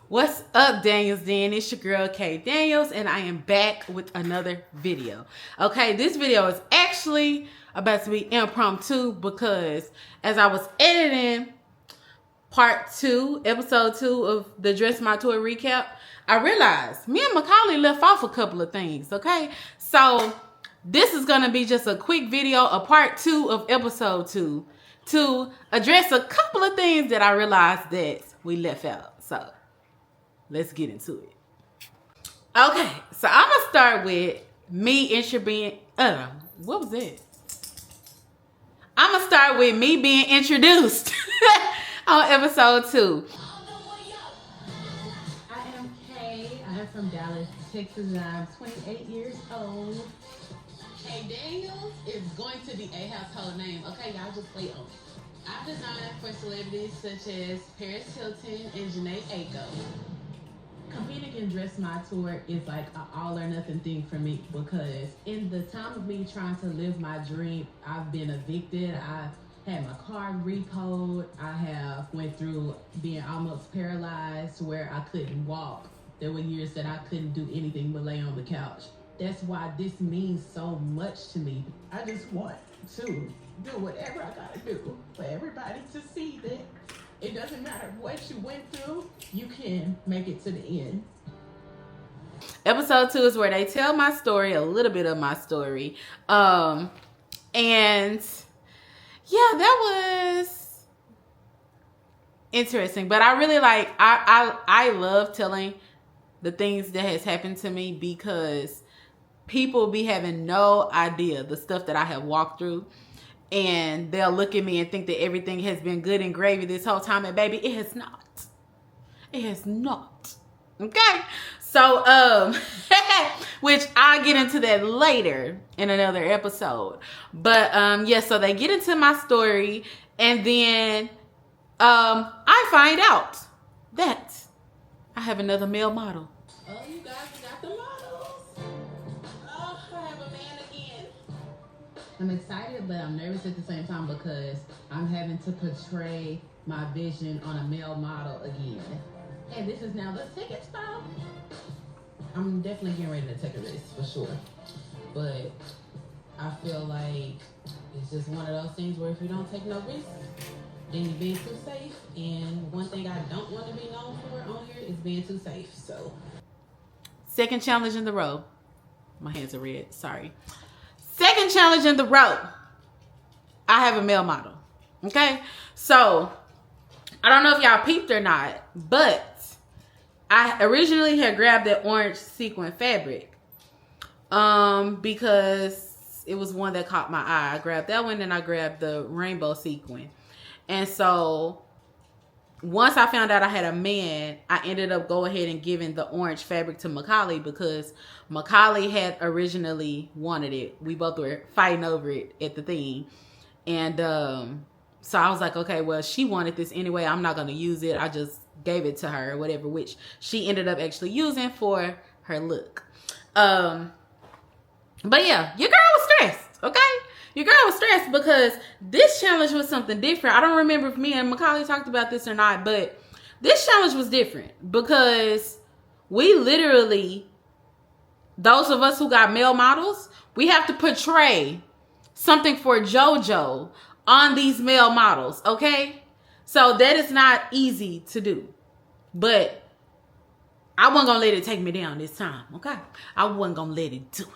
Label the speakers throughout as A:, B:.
A: What's up, Daniels Den? It's your girl Kdaniels, and I am back with another video. Okay, this video is actually about to be impromptu because as I was editing part 2, episode 2 of the Dress My Tour recap, I realized me and Macaulay left off a couple of things. Okay, so this is gonna be just a quick video, a part 2 of episode 2, to address a couple of things that I realized that we left out. So let's get into it. Okay, so I'm gonna start with me being what was that? I'm gonna start with me being introduced on episode 2.
B: I am Kay. I am from Dallas, Texas, and I'm 28 years old.
A: Kdaniels is going to be a household name. Okay, y'all just wait on it. I've designed for celebrities such as Paris Hilton and Janae Aiko.
B: Competing in Dress My Tour is like an all or nothing thing for me because in the time of me trying to live my dream, I've been evicted. I had my car repoed. I have went through being almost paralyzed where I couldn't walk. There were years that I couldn't do anything but lay on the couch. That's why this means so much to me. I just want to do whatever I gotta do for everybody to see that it doesn't matter what you went through, you can make it to the end.
A: Episode 2 is where they tell my story, a little bit of my story. And yeah, that was interesting. But I really I love telling the things that has happened to me because people be having no idea the stuff that I have walked through. And they'll look at me and think that everything has been good and gravy this whole time. And baby, it has not. It has not. Okay? So, which I'll get into that later in another episode. But, yeah, so they get into my story. And then I find out that I have another male model.
B: Oh, you guys got the models. Oh, I have a man again. I'm excited, but I'm nervous at the same time because I'm having to portray my vision on a male model again. And this is now the second style. I'm definitely getting ready to take a risk for sure. But I feel like it's just one of those things where if you don't take no risk, then you're being too safe. And one thing I don't want to be known for on here is being too safe. So,
A: second challenge in the row. My hands are red. Sorry. Second challenge in the row. I have a male model. Okay? So, I don't know if y'all peeped or not, but I originally had grabbed that orange sequin fabric because it was one that caught my eye. I grabbed that one and I grabbed the rainbow sequin. And so, once I found out I had a man, I ended up going ahead and giving the orange fabric to Macaulay because Macaulay had originally wanted it. We both were fighting over it at the thing. And so I was like, okay, well, she wanted this anyway. I'm not going to use it. I just gave it to her or whatever, which she ended up actually using for her look. But yeah, your girl was stressed, okay? Your girl was stressed because this challenge was something different. I don't remember if me and Macaulay talked about this or not, but this challenge was different because we literally, those of us who got male models, we have to portray something for JoJo on these male models, okay? So that is not easy to do. But I wasn't going to let it take me down this time, okay? I wasn't going to let it do it.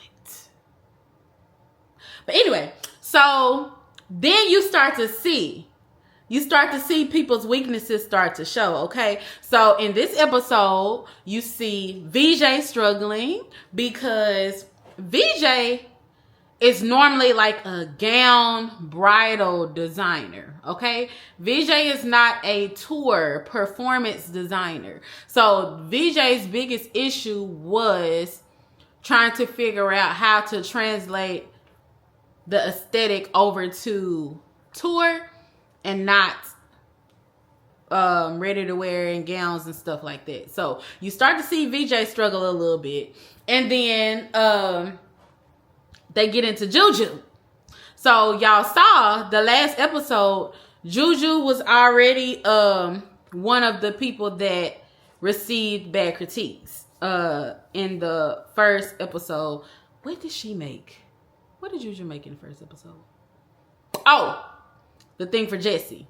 A: But anyway, so then you start to see people's weaknesses start to show, okay? So in this episode, you see Veejay struggling because Veejay is normally like a gown bridal designer. Okay, Veejay is not a tour performance designer. So Veejay's biggest issue was trying to figure out how to translate the aesthetic over to tour and not ready to wear in gowns and stuff like that. So you start to see Veejay struggle a little bit, and then they get into Juju. So y'all saw the last episode, Juju was already one of the people that received bad critiques in the first episode. What did she make? What did Juju make in the first episode? Oh, the thing for Jessie.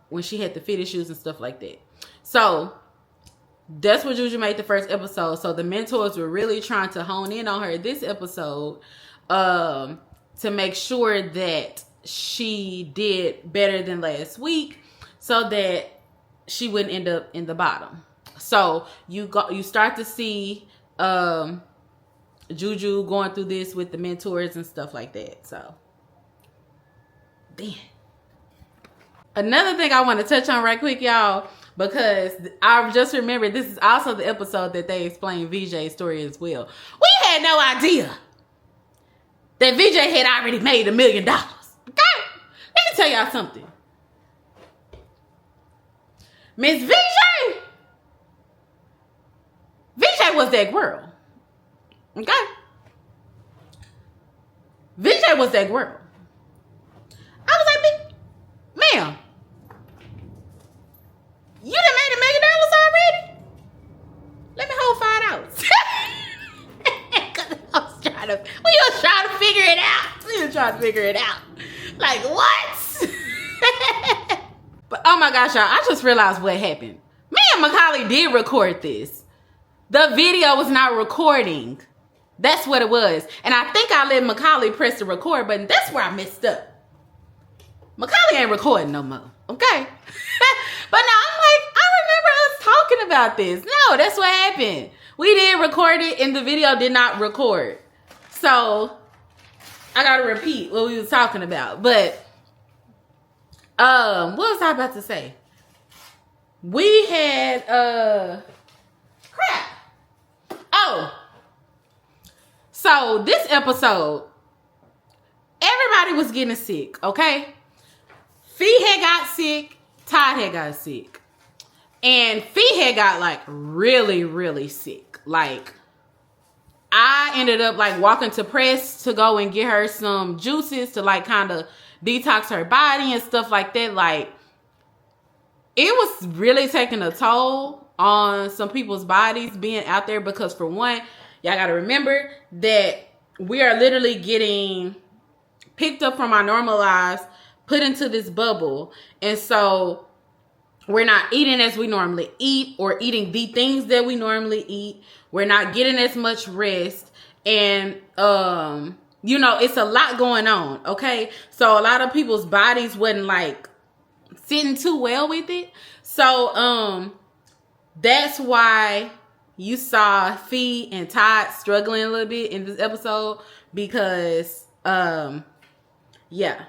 A: When she had the fit issues and stuff like that. So that's what Juju made the first episode. So the mentors were really trying to hone in on her this episode to make sure that she did better than last week so that she wouldn't end up in the bottom. So you start to see Juju going through this with the mentors and stuff like that. So then another thing I want to touch on right quick, y'all, because I just remembered this is also the episode that they explained Veejay's story as well. We had no idea that Veejay had already made $1 million. Okay? Let me tell y'all something. Miss Veejay was that girl. Okay? Veejay was that girl. I was like, ma'am, you done made $1 million already? Let me hold $5. We was trying to figure it out. Like, what? But oh my gosh, y'all, I just realized what happened. Me and Macaulay did record this. The video was not recording. That's what it was. And I think I let Macaulay press the record button. That's where I messed up. Macaulay ain't recording no more. Okay? But now I'm like, I remember us talking about this. No, that's what happened. We did record it and the video did not record. So I gotta repeat what we was talking about. But what was I about to say? We had crap. Oh. So this episode, everybody was getting sick, okay? Fee had got sick, Todd had got sick. And Fee had got like really, really sick. Like I ended up like walking to Press to go and get her some juices to like kind of detox her body and stuff like that. Like it was really taking a toll on some people's bodies being out there because for one, y'all got to remember that we are literally getting picked up from our normal lives, put into this bubble. And so we're not eating as we normally eat or eating the things that we normally eat. We're not getting as much rest. And, you know, it's a lot going on. Okay. So a lot of people's bodies wasn't like sitting too well with it. So, that's why you saw Fee and Todd struggling a little bit in this episode because, yeah,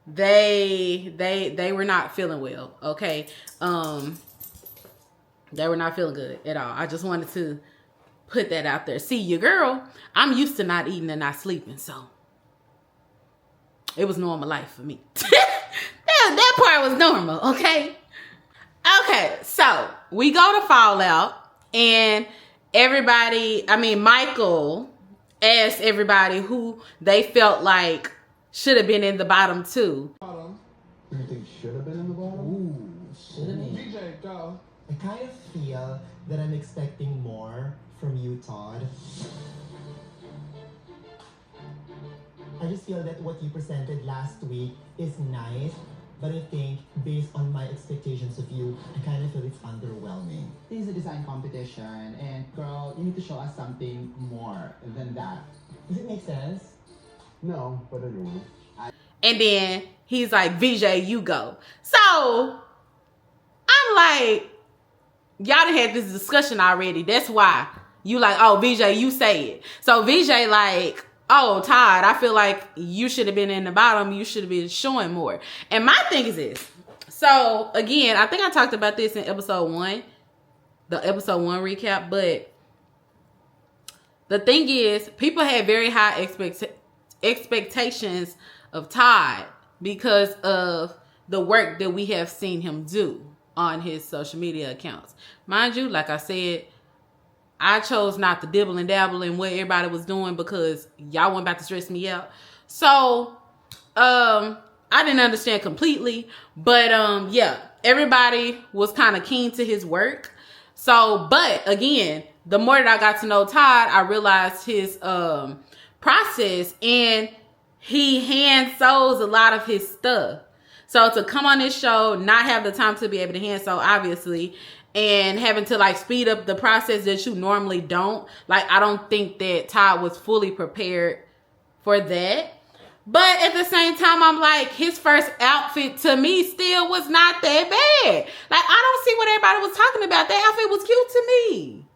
A: they were not feeling well. Okay. They were not feeling good at all. I just wanted to put that out there. See, your girl, I'm used to not eating and not sleeping. So it was normal life for me. that part was normal. Okay. Okay. So we go to Fallout and Michael asked everybody who they felt like should have been in the bottom two.
C: You think should have been in the bottom?
D: Ooh, should have been.
C: Veejay, go.
D: I kind of feel that I'm expecting more from you, Todd. I just feel that what you presented last week is nice, but I think based on my expectations of you, I kind of feel it's underwhelming.
E: This is a design competition, and girl, you need to show us something more than that.
D: Does it make sense?
C: No, but anyway.
A: And then he's like, Veejay, you go. So I'm like, y'all done had this discussion already. That's why you like, oh, Veejay, you say it. So Veejay like, oh, Todd, I feel like you should have been in the bottom. You should have been showing more. And my thing is this. So, again, I think I talked about this in episode 1. The episode 1 recap. But the thing is, people had very high expectations of Todd because of the work that we have seen him do on his social media accounts. Mind you, like I said, I chose not to dibble and dabble in what everybody was doing because y'all weren't about to stress me out. So, I didn't understand completely. But, yeah, everybody was kind of keen to his work. So, but, again, the more that I got to know Todd, I realized his process. And he hand sews a lot of his stuff. So, to come on this show, not have the time to be able to hand sew, obviously, and having to like speed up the process that you normally don't. Like, I don't think that Todd was fully prepared for that. But at the same time, I'm like, his first outfit to me still was not that bad. Like, I don't see what everybody was talking about. That outfit was cute to me.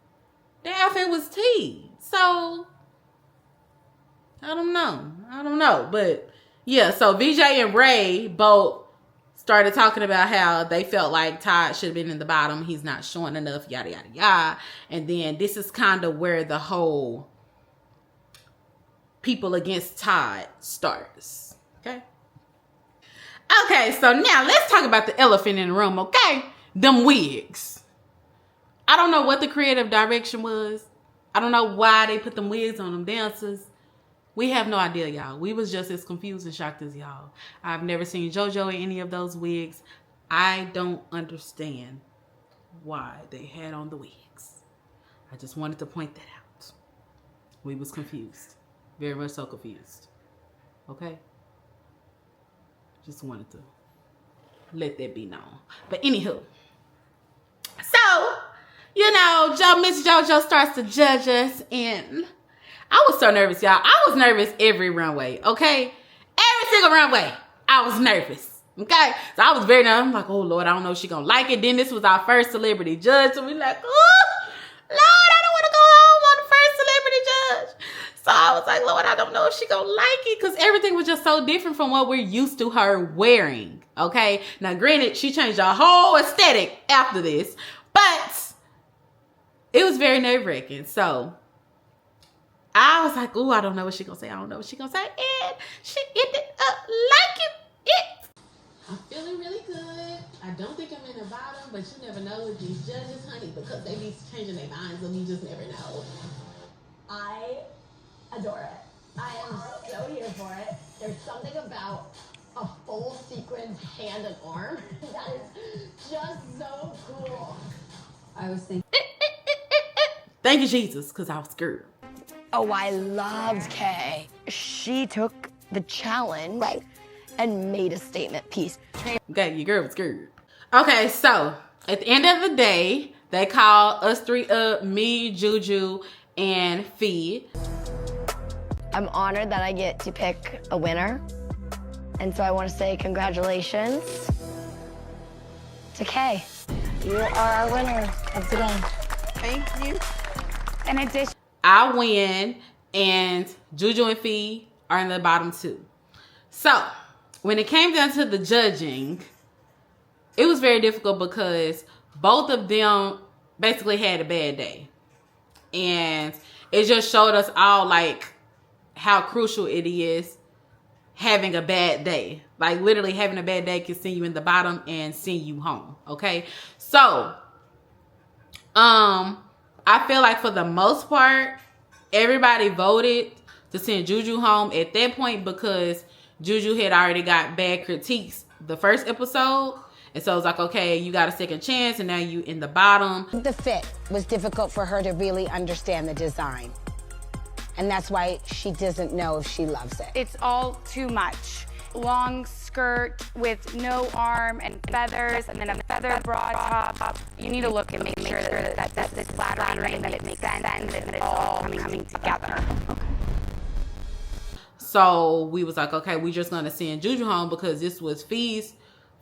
A: That outfit was tea. So, I don't know. But yeah, so Veejay and Ray both started talking about how they felt like Todd should have been in the bottom. He's not showing enough, yada, yada, yada. And then this is kind of where the whole people against Todd starts. Okay? Okay, so now let's talk about the elephant in the room, okay? Them wigs. I don't know what the creative direction was. I don't know why they put them wigs on them dancers. We have no idea, y'all. We was just as confused and shocked as y'all. I've never seen JoJo in any of those wigs. I don't understand why they had on the wigs. I just wanted to point that out. We was confused. Very much so confused. Okay? Just wanted to let that be known. But anywho. So, you know, Miss JoJo starts to judge us and I was so nervous, y'all. I was nervous every runway, okay? Every single runway, I was nervous, okay? So I was very nervous. I'm like, oh, Lord, I don't know if she's going to like it. Then this was our first celebrity judge. So we like, oh, Lord, I don't want to go home on the first celebrity judge. So I was like, Lord, I don't know if she's going to like it because everything was just so different from what we're used to her wearing, okay? Now, granted, she changed her whole aesthetic after this, but it was very nerve-wracking. So I was like, ooh, I don't know what she's going to say. I don't know what she's going to say. And she ended up liking it.
B: I'm feeling really good. I don't think I'm in the bottom, but you never know with these judges, honey, because they be changing their minds and you just never know.
F: I adore it. I am so here for it. There's something about a full sequin hand and arm that is just so cool.
B: I was thinking.
A: Thank you, Jesus, because I was scared.
G: Oh, I loved Kay. She took the challenge and made a statement piece.
A: Okay, your girl was scared. Okay, so at the end of the day, they call us three up, me, Juju, and Fee.
G: I'm honored that I get to pick a winner. And so I want to say congratulations to Kay. You are our winner of today.
H: Thank you. In addition,
A: I win, and Juju and Fee are in the bottom 2. So, when it came down to the judging, it was very difficult because both of them basically had a bad day. And it just showed us all, like, how crucial it is having a bad day. Like, literally having a bad day can send you in the bottom and send you home, okay? So, I feel like for the most part, everybody voted to send Juju home at that point because Juju had already got bad critiques the first episode. And so it's like, okay, you got a second chance and now you in the bottom.
I: The fit was difficult for her to really understand the design. And that's why she doesn't know if she loves it.
H: it's all too much. Long skirt with no arm and feathers, and then a feathered bra top. You need to look and make sure that this is flattering, that it makes sense, and that it's all coming together.
A: So we was like, okay, we just gonna send Juju home because this was Fee's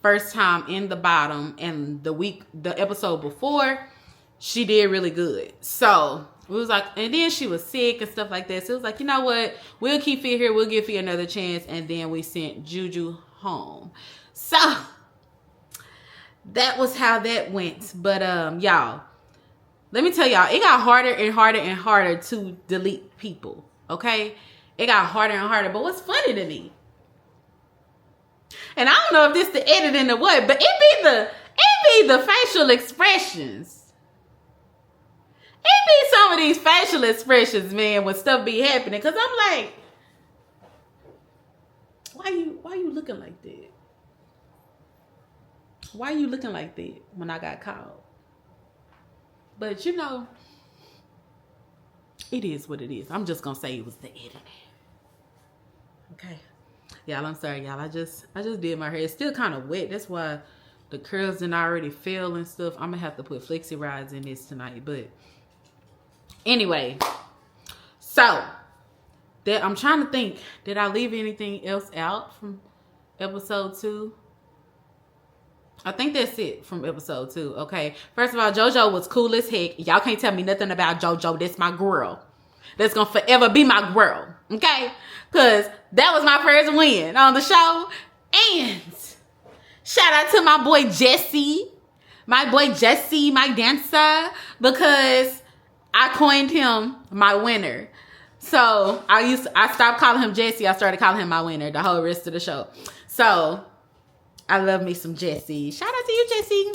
A: first time in the bottom, and the episode before, she did really good. So We was like, and then she was sick and stuff like that. So it was like, you know what? We'll keep Fia here. We'll give Fia another chance. And then we sent Juju home. So that was how that went. But y'all, let me tell y'all, it got harder and harder and harder to delete people. Okay? It got harder and harder. But what's funny to me, and I don't know if this the editing or what, but it be the facial expressions. It be some of these facial expressions, man, when stuff be happening. Cause I'm like, why you looking like that? Why you looking like that when I got called? But you know, it is what it is. I'm just gonna say it was the editing. Okay. Y'all, I'm sorry, y'all. I just did my hair. It's still kind of wet. That's why the curls didn't already fell and stuff. I'm gonna have to put flexi rods in this tonight, but anyway, so that I'm trying to think, did I leave anything else out from episode 2? I think that's it from episode 2. Okay. First of all, JoJo was cool as heck. Y'all can't tell me nothing about JoJo. That's my girl. That's gonna forever be my girl. Okay? Because that was my first win on the show. And shout out to my boy Jesse. My boy Jesse, my dancer. Because I coined him my winner. So I stopped calling him Jesse. I started calling him my winner the whole rest of the show. So I love me some Jesse. Shout out to you, Jesse.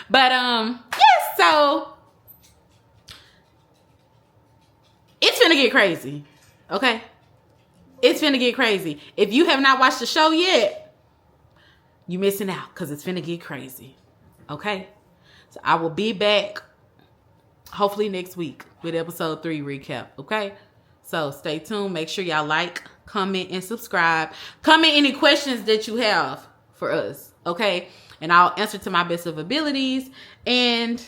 A: But yes, so it's finna get crazy. Okay? It's finna get crazy. If you have not watched the show yet, you missing out because it's finna get crazy. Okay? So I will be back hopefully next week with episode 3 recap. Okay? So stay tuned. Make sure y'all like, comment, and subscribe. Comment any questions that you have for us. Okay? And I'll answer to my best of abilities. And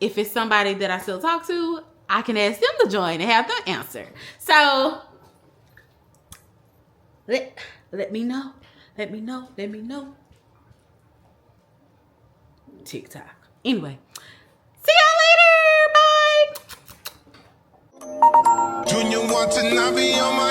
A: if it's somebody that I still talk to, I can ask them to join and have them answer. So let me know. Let me know. Let me know. TikTok. Anyway. See y'all later. Bye.
J: Junior want to not be on my